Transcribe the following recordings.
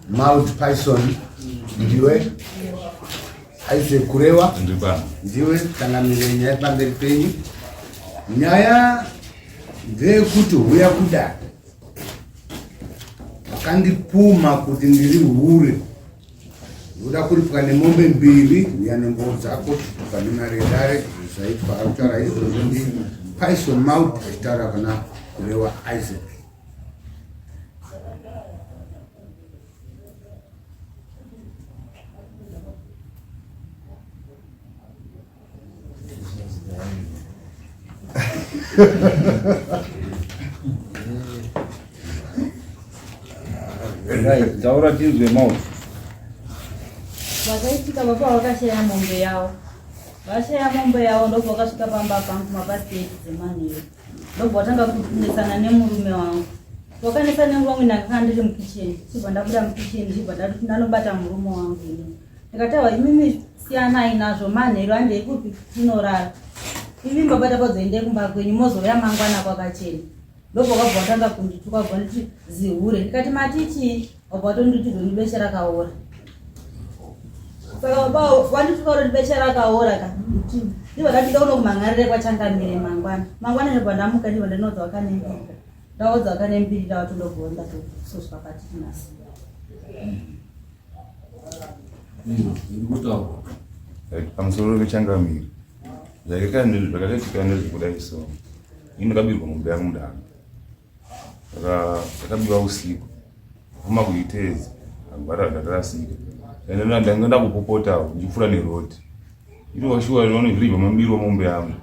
Mouth Python ndiwe aise kurewa ndiwe tangamire nyaya pamberi penyu. Nyaya ndeyekuti huya kuda akandipuma kuti ndiri hure uda kuripwa nemombe mbiri uya nemboo dzako pane mari yedare zvaitwa akutaura izvozvo ndi Python Mouth achitaura kana kurewa Isaac. Zaura tinzwe mauti. Vakaitika baba vakashaya mombe yavo. Vashaya mombe yavo ndobva vakasvika pamba pangu mabhasiketi dzemaniyo. Ndobva vatanga kunesana nemurume wangu. Vakanesa nemurume wangu ndakanga ndiri mukicheni. Chibva ndabuda mukicheni chibva ndati ndanobata murume wangu ini. Ndikataura imimi siyanai nazvo manheru handei kupi tinorara. Imimi babata padzoende kumba kwenyu mozouya mangwana kwakachena. Ndobva vakabva vatanga kundituka bva nditi zihure. Ndikati matichi wabva watonditi ndonibesha rakaora. Saka baba wandituka kuti besha rakaora ka. Ndiva ndati uno kumangarire kwachangamire mangwana. Mangwana ndobva ndamuka ndiva ndinodza wakanembira. Ndaodza wakanembira ndawatondobvonda kusosva patitinasi. Ndikutaura. Pamusoro pechangamire. Zvakaretika nezvekudai so. Ini ndakabirwa mombe yangu mudanga. Ndakabiwa usiku. Kuma kuitezi. Angwara ndakarasika. Ndanga kupopota ndifura nerodi. Ino washuwa nono zviriva mambiro mombe yangu.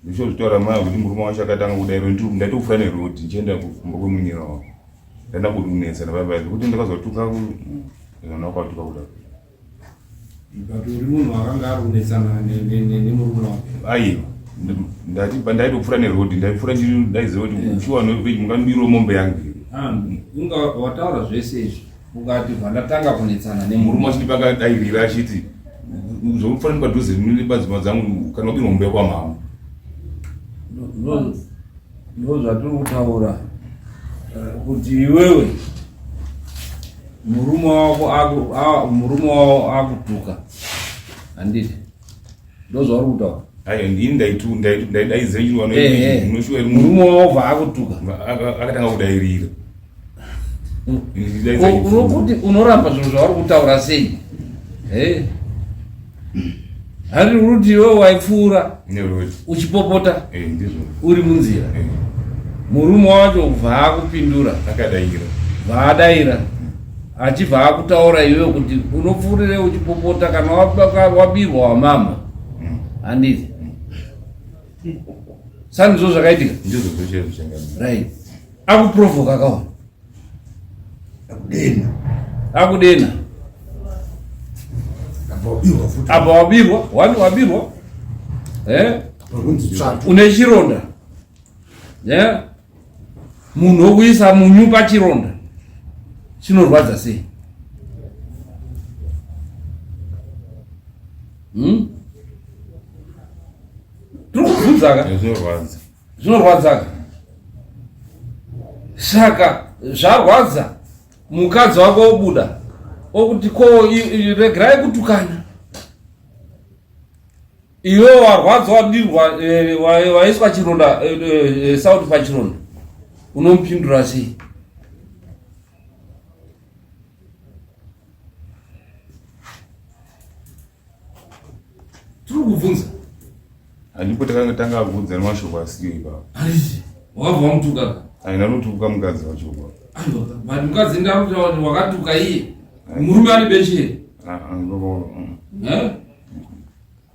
Ndisho zvitaura mai kuti murume wacho akatanga kudairo ndatofura nerodi ndichienda kumba kwemunyira wangu. Ndaenda kudunesa nababa kuti ndakazotuka kana kwatuka kudai. Ngati uri munhu akanga ari kunesana nemurume wake. Aiwa. Ndati pandaitofura nerodi ndaifura ndaiziva kuti uchiwa noveji mungandiro mombe yangu. Unga wataura zvese izvi. Ungati vandatanga kunetsana nemurume wacho ndipakadairira achiti zvofanira padhuze nebadzima dzangu kana wabirwa mombe yako mama. Ndo zvatiri kutaura kuti iwewe murume wako akutuka. Handiti? Ndo zvauri kutaura. Ini ndaidaiziva murume wako akutuka. Akatanga kudairira. Unokuti unoramba zvinhu zvauri kutaura sei? Hari kuti iwe waipfuura uchipopota uri munzira. Murume wacho kubva akupindura vaadaira achibva akutaura iwe kuti unopfuurire uchipopota kana wabirwa wamama. Handiti? Sanizvo zvakaitika? Right. Akuprovoka kaona. Akudena. Apa wabirwa? Wani wabirwa? Une chironda. Munhu wokuisa munyu pachironda chinorwadza sei? Turikubvunzaka? Zvinorwadzaka. Saka zvarwadza mukadzi wako obuda okuti ko regerai kutukana. Iwe warwadza wadirwa waiswa chironda sauti pachironda unomupindura sei? Turi kubvunza. Handipo takanga kubvunza nemashoko asiyo ipapo. Handiti? Wabva wamutuka? Haina notuka mukadzi wacho kwa. Aiwa, mukadzi ndakuti wakatuka iye. Murume ari beshe.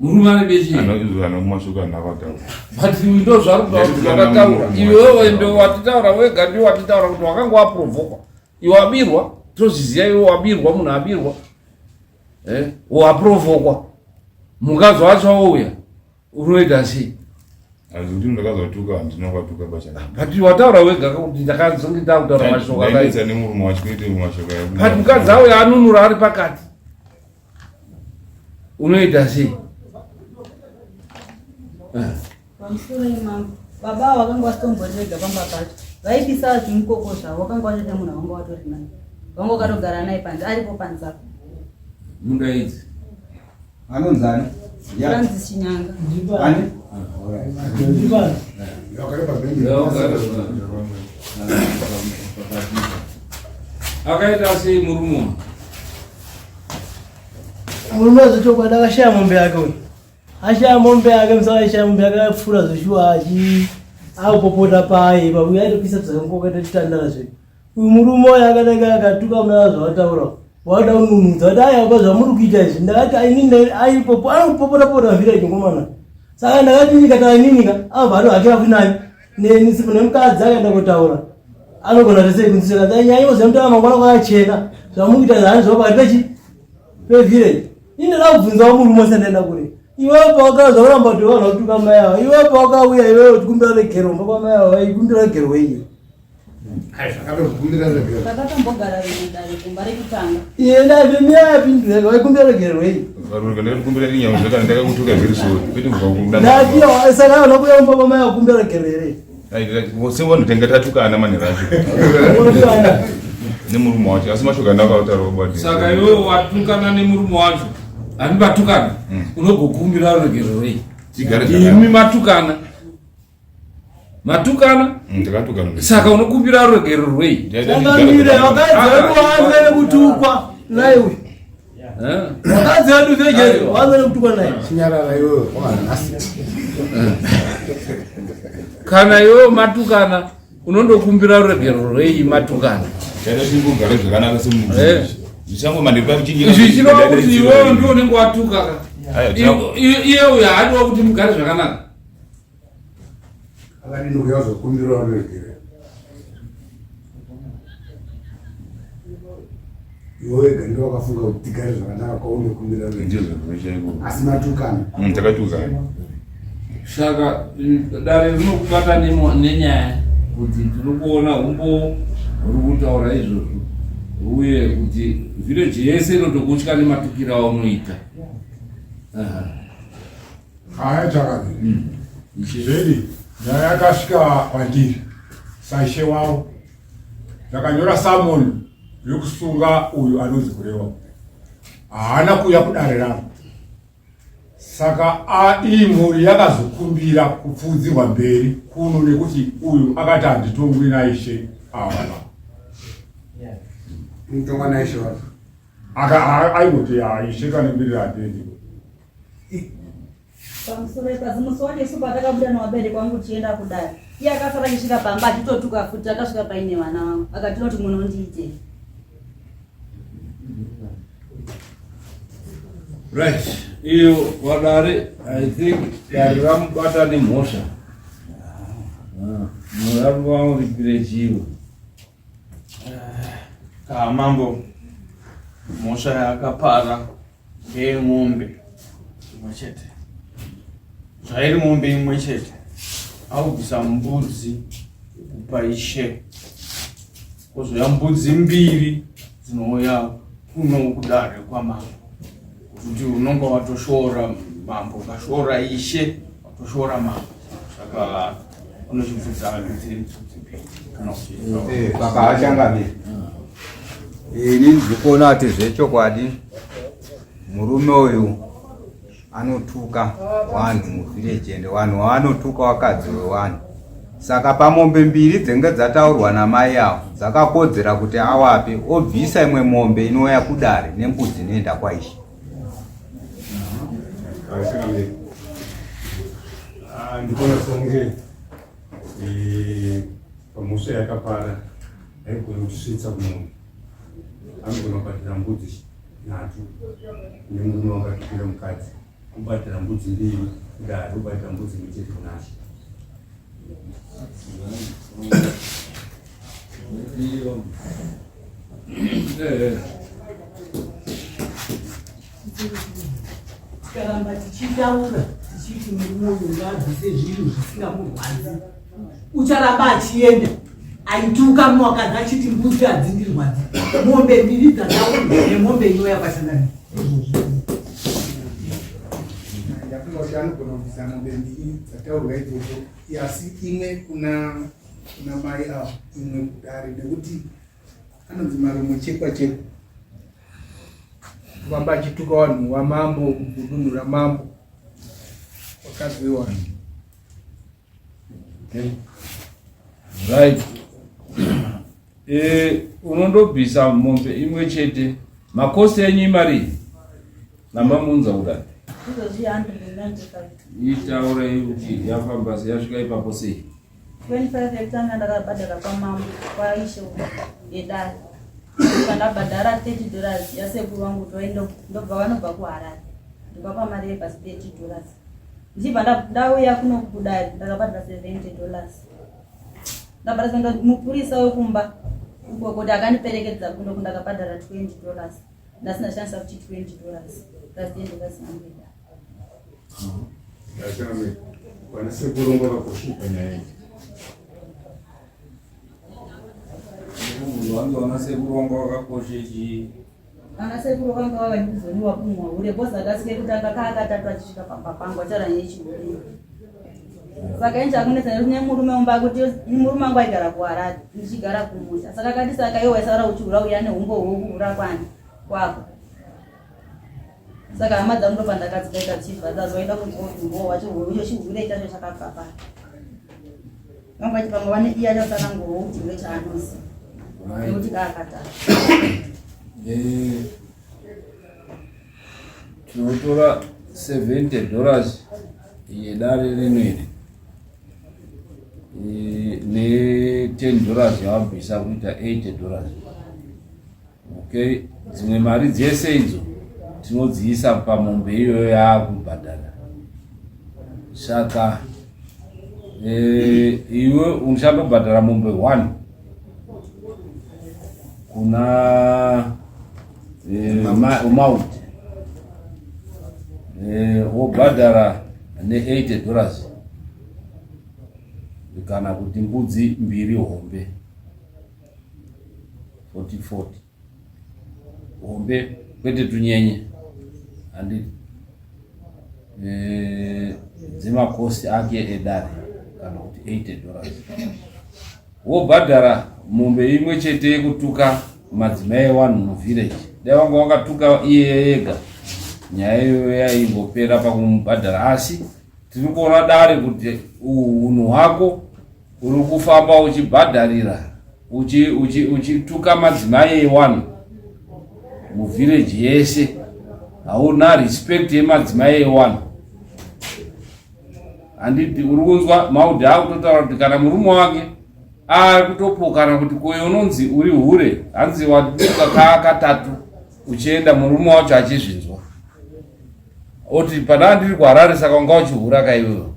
Murume ari beshe. Ana mashoko anakataura. But ndo zvari kutaura. Iwewe ndo watitaura wega ndio watitaura kuti wakanga waprovoka. Iwe wabirwa, tozviziva iwe wabirwa, munhu abirwa. Waprovokwa. Mukadzi wacho auya. Unoita sei? Azkuti ndakazotuka ndinokwatuka bachana. But wataura wega kuti ndakazongita kutaura mashoko akaipa. Ndaita nemurume wacho kuite mashoko yako. But mukadzi auya anunura ari pakati. Unoita sei? Pamusoro imambo baba vakanga vasitomborega pamba pacho vaipisa zvimukokosva vakanga vatoita munhu vanga vatori naye vanga vakatogara naye panze aripo panze apo munda idzi anonzani Francis Chinyanga ani akaita sei murume zvochokwadi akashaya mombe yake uyu ashaya mombe yake musakashaya mombe yake akapfuura zvoshuwa akupopota paye pauya atopisa bzakangokaita chitandara zvedu uyu murume uyu akadai akatuka muna zvavataura wada ununudza kuti ayapa zvamuri kuita izvi ndakati aipopo anopopota mvira ichongomana saka ndakati ndikataninika abva atohakira kunani nemukadzi akaenda kutaura anogona tesei kunzisira nyaya imoziva mutava mangwana kwakachena zvamukuita zvani zvapati pevhireji indada kubvunzawo murume sendaenda kure iwewe pawakara zvauramba kuti vanhu kutuka mai avo iwewe pawakauya iwewe tikumbira regero mba kwamai avo vaikumbira regero wei takatombogara vedare kumba rekutanga ndavemia yapindureka vaikumbira regero wei saka vanhu kuya mba kwamai avo kumbira regero here sewanotengetatukaana maneracho nemurume wacho asi mashoka ndakautaroba saka iwewe watukana nemurume wacho ani vatukana unogokumbira regero rei imi matukana saka unokumbira regero rwei takamire vakadzi vedu vaanze nekutukwa naye uyu vakadzi vedu vejeri vaanze nekutukwa naye chinyarara iwewe waanasi kana iwewe matukana unondokumbira regero rwei matukana chaasingogara zvakanaka zvichirova kuti iwewe ndio unenge watuka iye uyo haadiwa kuti mugare zvakanaka akadinokuya zokumbira regere iwega ndio wakafunga kuti tigare zvakanaka kwaunekumbira regere asi matukana takatukana saka dare rinokubata nenyaya kuti tirikuona umbo uri kutaura izvozvo uye kuti vhireji yese inotokutya nematukiro aunoita haya chakadzi zvedi nyaya yakasvika kwandiri saishe wavo ndakanyora samoni yokusunga uyu anonzi kureva haana kuuya kudare rangu saka ii mhuri yakazokumbira kupfudzirwa mberi kuno nekuti uyu akati handitongwi naishe awana mutongwa naishe wavo aingoti aishe kanembirira hatendi pamusoro ipasi musi wacho isu patakabuda newabereki wangu tichienda kudare iye akasara achisvika pamba achitotuka futi akasvika paine vana vangu akatinoti munondiite right iyo wadare I think dare ramubata nemhosva muraru wangu ripire chivo mambo mhosva yakapara ngeyemombe imwe chete zvairi mombe imwe chete aubvisa mbudzi kupa ishe kozoya mbudzi mbiri dzinouya kuno kudare kwamambo kuti unonga watoshora mambo ukashora ishe watoshora mambo saka unochibvudza dziri kana kuti baba achangamira ini ndikuona kuti zvechokwadi murume uyu anotuka vanhu muvhireji ende vanhu vaanotuka vakadzi vevanhu saka pamombe mbiri dzenge dzataurwa namai avo dzakakodzera kuti awape obvisa imwe mombe inouya kudare nembudzi inoenda kwaishe ndikona songe pamhosva yakapara haigona kutisvitsa kumombe anogona kubatira mbudzi 3 nemurume wakatukira mukadzi kubatira mbudzi 2 kudare kubatira mbudzi mitete kunashe tikaramba tichitaura tichiti murume uyu ngaabvise zvinhu zvisingamurwadzi ucharamba achienda aituka mwakadzi achiti mbudzi hadzindirwadzi mombe mbiri dzataurwa nemombe inouya kwasangana yakunoti anogona kubvisa mombe mbiri dzataurwa idzodzo Asi imwe kuna mai avo imwe kudare nekuti anonzi marume chekwa chekwa vamba achituka vanhu vamambo kudunhu ramambo wakadzi wewanhu. Right. Unondobvisa mombe imwe chete. Makosi enyu imari namamunza kudai. Itaure kuti yafamba yasvika ipapo sei? 25 hectares ndakabhadhara pamambo kwaishe yedare. Ndakabhadhara $30 yasekuru wangu toenda ndobva vanobva kuHarare. Ndikapa mari yebhasi $30. Ndichibva ndauya kuno kudare ndakabhadhara $70. Ndabhadhara mupurisa wekumba uko kuti akandiperekedza kuno ndakabhadhara $20. Ndasina shanisa kuti $20. Ndazviendera sinambeda. Ndachame kwanise kurongwa pakoshipa nyaya. Munhu wangu sekuru wakakoshechi. Kana sekuru wangu wakanyuzoniwa kumwa ule bosi akasike kuti akatatu achisvika pamba pangu achara nechiburi. Saka enje akunetsa nemurume umba kuti murume wangu aigara kuHarare ndichigara kumusha. Saka akati saka iwe waisara uchigura uya nehumbo hwokura kwako. Saka hama dzangu ndopa ndakadzikaita chibva dzazoenda kunzvimbo wacho uyo chihuri chacho chakapapa. Vangu vachipanga vane iya chasanango uchigwe chaanosi. Nekuti kakata. Tinotora $70 yedare rinweri. $10 yawabvisa kuita $80. Okay, dzimwe mari dzese idzo tinodziisa pamombe iyoyo yaakubhadhara. Saka iwe unoshandobhadhara mombe 1 kuna amount wobhadhara $80 kana kuti mbudzi 2 hombe 40 hombe kwete tunyenye anditi dzemakosi ake edare kana kuti $80. Wobhadhara mombe imwe chete yekutuka madzimai 1 muvillage. Dai wanga wakatuka iye yega nyaya iyoyo yaingopera pakumubhadhara, asi tiri kuona dare kuti unhu hwako uri kufamba uchibhadharira uchituka madzimai 1 muvillage yese. Hauna respect yemadzimai 1. Handiti uri kunzwa maudhi akutotaura kuti kana murume wake kutopokana kuti kuyo unonzi uri hure, hanzi waduka katatu uchienda murume wacho achizvinzwa. Oti pana ndiri kuHarare saka wanga uchihura kaiwewo.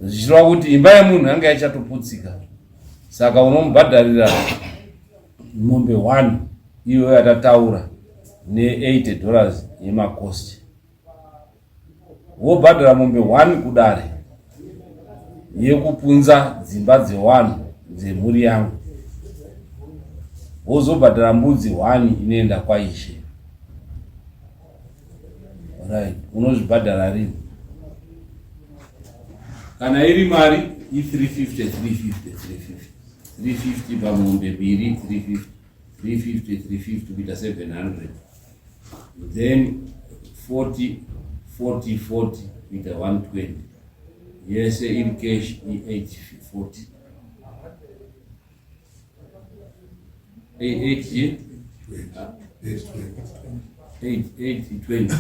Zvichireva kuti imba yemunhu yanga ichatoputsika. Saka unomubhadharira mombe 1 iyoyo yatataura $80 yemakosti. Wobhadhara mombe 1 kudare yekupunza dzimba dze1 dzemhuri yangu. Wozobhadhara mbudzi 1 inoenda kwaishe. Right, unozvibhadhara rini? Kana iri mari i350 pamombe 2 350 kuita 700. Then 40 kuita 120. Yese iri cash i840. 820.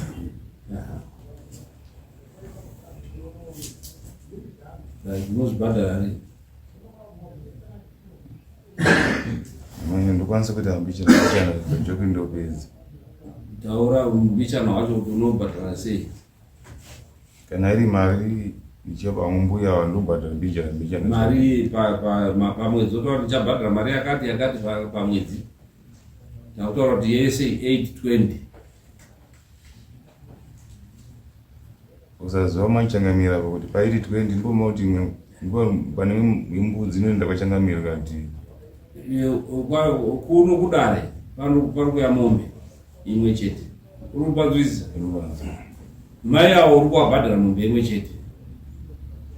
Unozvibhadhara rini? Ndokwanisa kuita mbichana joki ndopedza. Taura mbichana wacho kuti unobhadhara sei? Kana iri mari ichapa mumbuya wandobhadhara mbichana. Mari pamwedzi otaura kuti chabhadhara mari yakati pamwedzi. Tautaura kuti yese 820. Usaziva machangamira pakuti pairi 20 ndipomauti ndipo pane imbudzi inoenda kwachangamira kati kuno kudare pari kuya mombe imwe chete. Uri kupanzwisisa? Mai avo uri kuwabhadhara mombe imwe chete.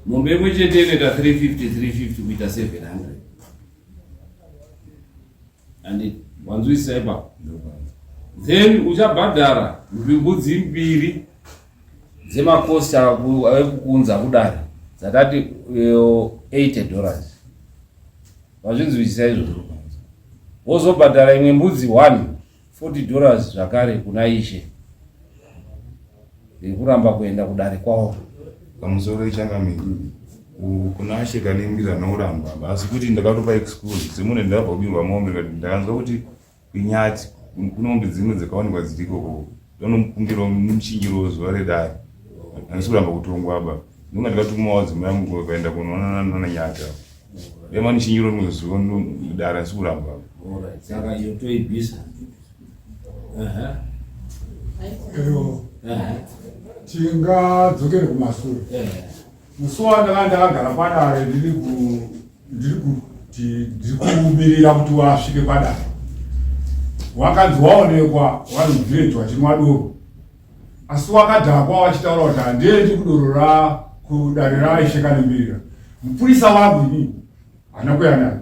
mombe imwe chete inoita 350 kuita 700 and wanzwisisa ipapo. Then uchabhadhara mbudzi mbiri dzemakosti ekukunza kudari dzatati $80 wazvinzwisisa izvozvo. Wozobhadhara imwe mbudzi 1 $40 zvakare kuna Ishe kuramba kuenda kudare kwawo. Pamusoro ichangamiri kuna Ashe kanembira noramba asi kuti ndakatopa excuse dzimwe ndabva kubirwa mombe ndakanzwa kuti kunyati kuna mombe dzimwe dzakawanikwa dziriko ndonomukumbira muchinjiro zuva redare handisi kuramba kutongwa aba ndinga ndikatumawo dzimwe yangu kaenda kunoona Nyata ema nichinjiro rimwe zuva dare handisi kuramba. Saka iyo toibvisa. Tingadzokere kumashure. Musi wandakagara padare ndiri kumirira kuti wasvike padare. Wakanzi waonekwa vari muvhileji wachinwa doro. Asi wakadhakwa wachitaura kuti handiendi kudoro kudare raIshe kanembirira. Mupurisa wangu inini hana kuya naye.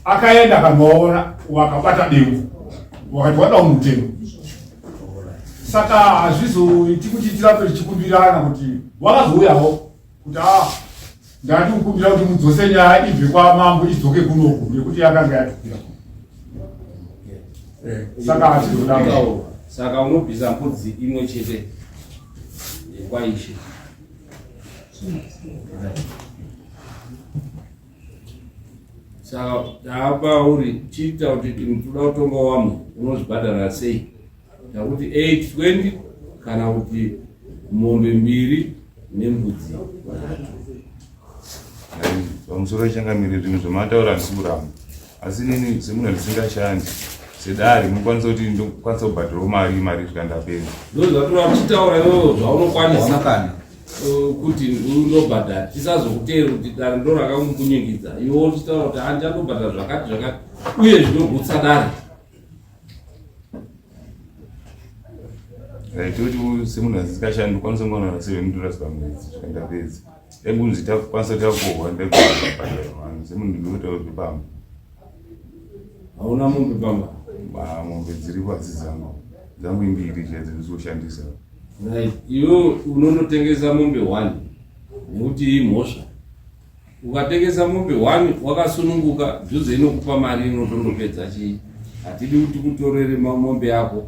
Akaenda akandoona wakabata dengu. Wakati wada mutemo. Saka hazvizoiti kuti tirambe tichikumbirana kuti wakazouyawo kuti ndati kukumbira kuti mudzose nyaya ibve kwamambo idzoke kunoku nekuti yakanga yatukira. Saka hatizoda. Saka unobvisa mbudzi imwe chete kwaIshe. Saka apa uri chiita kuti toda kutonga wamwe unozvibhadhara sei? Nakuti 820 kana kuti mombe mbiri nembudzi 3. Pamusoro ichangamiri zvinhu zvamataura handisi kuramba asi nini semunhu andisingashandi sedare munokwanisa kuti ndokwanisa kubhadhirawo mari zvikandapedza. Ndozvatora kuchitaura iwewo zvaunokwanisa kuti unobhadhara tisazokuteera kuti dare ndo rakakunyengedza iwe uchitaura kuti handichandobhadhara zvakati uye zvinogutsa dare. Toti semunhu asingashandi ukwanisa kuwana $700 pamwedzi zvikandapedza. Ebunzi takwanisa takohwa ndekubhadhara semunhu ndinoitawo zvepamba. Hauna mombe pamba? Mombe dziri pasi dzangu imbiri chaidzo ndizoshandisa. Right. Iwe unonotengesa mombe 1 nekuti imhosva. Ukatengesa mombe 1 wakasununguka juze inokupa mari inotondopedza chii. Hatidi kuti kutorere mombe yako.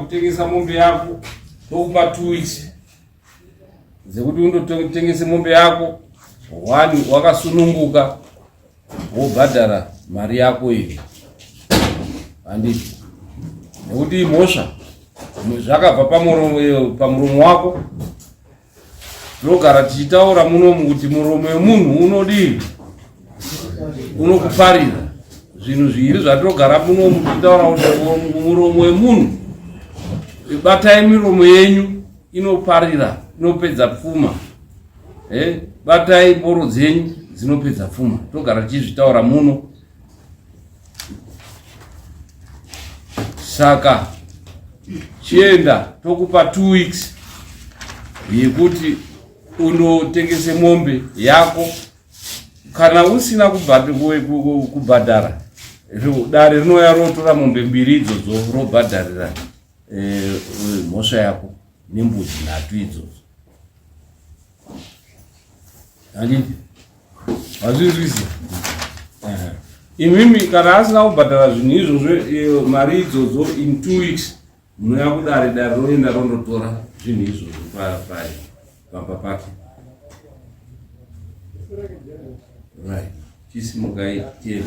Kutengesa mombe yako tokupa 2 weeks dzekuti undotengese mombe yako 1 wakasununguka wobhadhara mari yako iyi. Handiti nekuti imhosva zvakabva pamuromo wako. Tinogara tichitaura munomu kuti muromo wemunhu unodii unokuparira. Zvinhu zviri zvatinogara munomu tichitaura kuti muromo wemunhu batai miromo yenyu inoparira inopedza pfuma. Batai mboro dzenyu dzinopedza pfuma. Togara tichizvitaura muno. Saka chienda tokupa 2 weeks yekuti undotengese mombe yako. Kana usina kubhadhara dare rinouya rotora mombe mbiri idzodzo robhadharira mhosva yako nembudzi 3 idzodzo. Handiti hazvizvisi. Imimi kana asina kubhadhara zvinhu izvozvo mari idzodzo in 2 weeks munoya kudare dare roenda rondotora zvinhu izvozvo pamba pake. Right. Chisimukai tena.